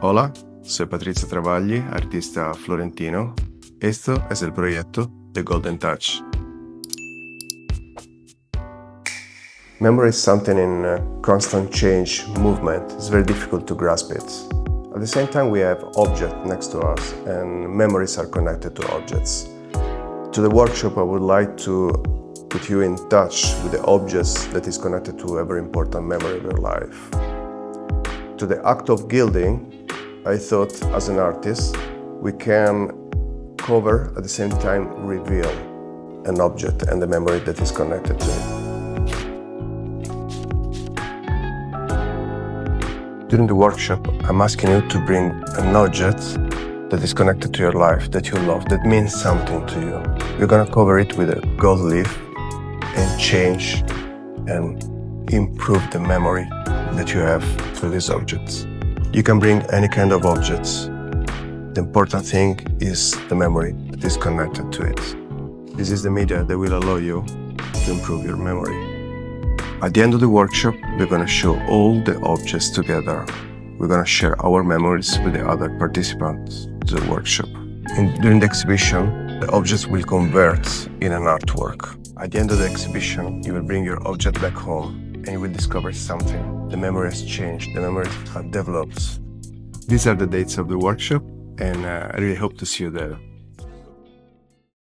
Hola, soy Patrizio Travagli, artista florentino. Esto es el proyecto The Golden Touch. Memory is something in constant change, movement. It's very difficult to grasp it. At the same time, we have objects next to us, and memories are connected to objects. To the workshop, I would like to put you in touch with the objects that is connected to a very important memory of your life. To the act of gilding, I thought as an artist, we can cover, at the same time, reveal an object and the memory that is connected to it. During the workshop, I'm asking you to bring an object that is connected to your life, that you love, that means something to you. You're gonna cover it with a gold leaf and change and improve the memory that you have through these objects. You can bring any kind of objects. The important thing is the memory that is connected to it. This is the media that will allow you to improve your memory. At the end of the workshop, we're going to show all the objects together. We're going to share our memories with the other participants to the workshop. During the exhibition, the objects will convert in an artwork. At the end of the exhibition, you will bring your object back home and you will discover something. The memory has changed, the memory has developed. These are the dates of the workshop, and I really hope to see you there.